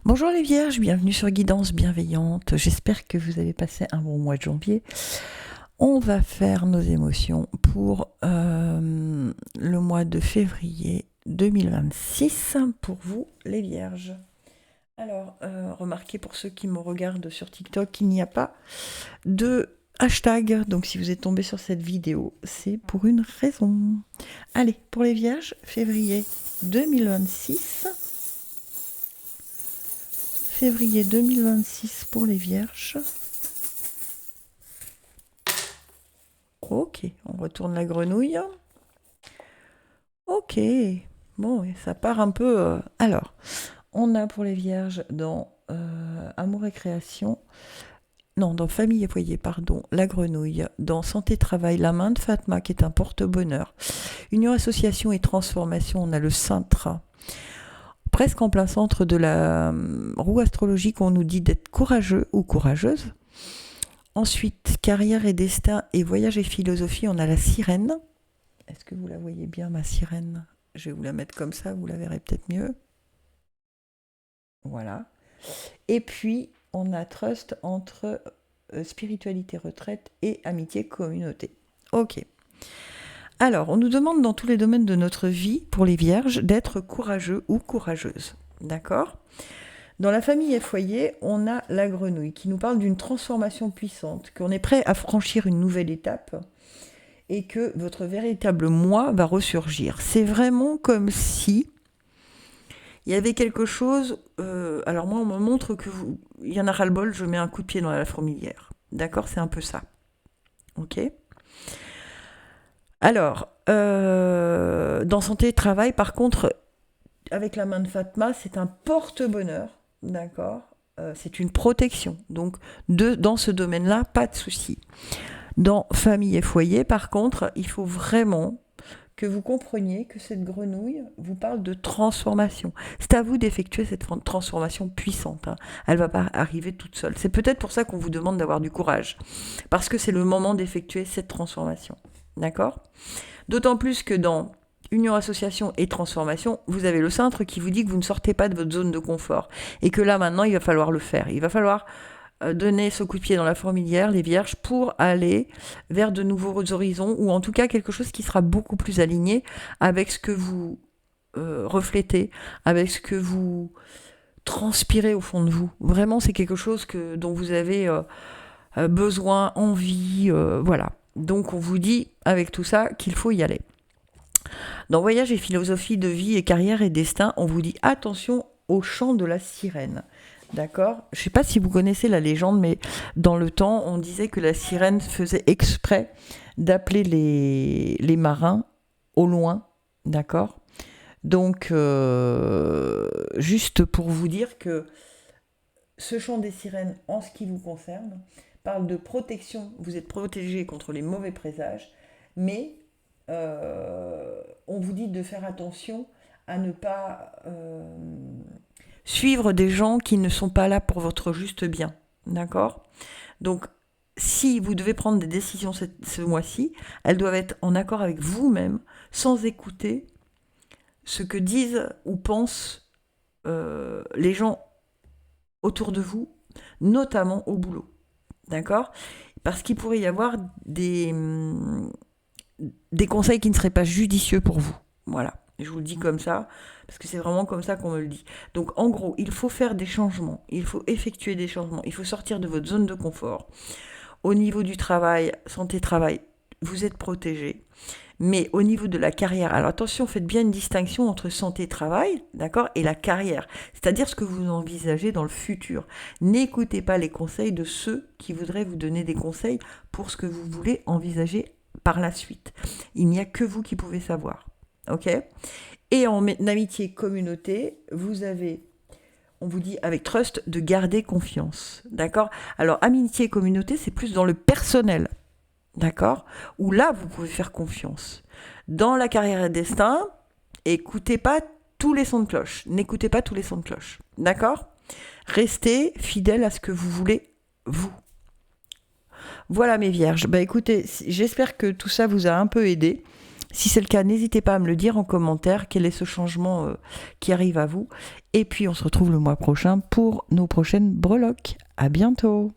Bonjour les Vierges, bienvenue sur Guidance Bienveillante. J'espère que vous avez passé un bon mois de janvier. On va faire nos émotions pour le mois de février 2026 pour vous les Vierges. Alors, remarquez pour ceux qui me regardent sur TikTok qu'il n'y a pas de hashtag. Donc si vous êtes tombé sur cette vidéo, c'est pour une raison. Allez, pour les Vierges, février 2026. Février 2026 pour les Vierges. Ok, on retourne la grenouille. Ok, bon, ça part un peu... Alors, on a pour les Vierges dans Amour et Création, non, dans Famille et Foyer, pardon, la grenouille, dans Santé Travail, la main de Fatma qui est un porte-bonheur, Union Association et Transformation, on a le cintre. Presque en plein centre de la roue astrologique, on nous dit d'être courageux ou courageuse. Ensuite, carrière et destin et voyage et philosophie, on a la sirène. Est-ce que vous la voyez bien, ma sirène ? Je vais vous la mettre comme ça, vous la verrez peut-être mieux. Voilà. Et puis, on a trust entre spiritualité retraite et amitié communauté. Ok. Alors, on nous demande dans tous les domaines de notre vie, pour les vierges, d'être courageux ou courageuse. D'accord ? Dans la famille et foyer, on a la grenouille qui nous parle d'une transformation puissante, qu'on est prêt à franchir une nouvelle étape et que votre véritable moi va ressurgir. C'est vraiment comme si il y avait quelque chose... alors moi, on me montre que il y en a ras-le-bol, je mets un coup de pied dans la fourmilière. D'accord ? C'est un peu ça. Ok ? Alors, dans Santé et Travail, par contre, avec la main de Fatma, c'est un porte-bonheur, d'accord ? C'est une protection. Donc, dans ce domaine-là, pas de souci. Dans Famille et Foyer, par contre, il faut vraiment que vous compreniez que cette grenouille vous parle de transformation. C'est à vous d'effectuer cette transformation puissante. Hein. Elle ne va pas arriver toute seule. C'est peut-être pour ça qu'on vous demande d'avoir du courage. Parce que c'est le moment d'effectuer cette transformation. D'accord ? D'autant plus que dans Union, Association et Transformation, vous avez le cintre qui vous dit que vous ne sortez pas de votre zone de confort. Et que là, maintenant, il va falloir le faire. Il va falloir donner ce coup de pied dans la fourmilière, les vierges, pour aller vers de nouveaux horizons, ou en tout cas quelque chose qui sera beaucoup plus aligné avec ce que vous reflétez, avec ce que vous transpirez au fond de vous. Vraiment, c'est quelque chose dont vous avez besoin, envie, voilà. Donc on vous dit, avec tout ça, qu'il faut y aller. Dans Voyage et philosophie de vie et carrière et destin, on vous dit attention au chant de la sirène. D'accord ? Je ne sais pas si vous connaissez la légende, mais dans le temps, on disait que la sirène faisait exprès d'appeler les marins au loin. D'accord ? Donc, juste pour vous dire que ce chant des sirènes, en ce qui vous concerne, parle de protection. Vous êtes protégé contre les mauvais présages, mais on vous dit de faire attention à ne pas suivre des gens qui ne sont pas là pour votre juste bien. D'accord ? Donc, si vous devez prendre des décisions ce mois-ci, elles doivent être en accord avec vous-même, sans écouter ce que disent ou pensent les gens autour de vous, notamment au boulot. D'accord ? Parce qu'il pourrait y avoir des conseils qui ne seraient pas judicieux pour vous. Voilà, je vous le dis comme ça, parce que c'est vraiment comme ça qu'on me le dit. Donc en gros, il faut faire des changements, il faut effectuer des changements, il faut sortir de votre zone de confort. Au niveau du travail, santé-travail, vous êtes protégé. Mais au niveau de la carrière, alors attention, faites bien une distinction entre santé-travail, d'accord, et la carrière. C'est-à-dire ce que vous envisagez dans le futur. N'écoutez pas les conseils de ceux qui voudraient vous donner des conseils pour ce que vous voulez envisager par la suite. Il n'y a que vous qui pouvez savoir. Ok ? Et en amitié communauté, vous avez, on vous dit avec trust, de garder confiance. D'accord ? Alors, amitié communauté, c'est plus dans le personnel. D'accord ? Où là, vous pouvez faire confiance. Dans la carrière et destin, écoutez pas tous les sons de cloche. N'écoutez pas tous les sons de cloche. D'accord ? Restez fidèle à ce que vous voulez, vous. Voilà mes vierges. Bah écoutez, j'espère que tout ça vous a un peu aidé. Si c'est le cas, n'hésitez pas à me le dire en commentaire, quel est ce changement qui arrive à vous. Et puis on se retrouve le mois prochain pour nos prochaines breloques. À bientôt.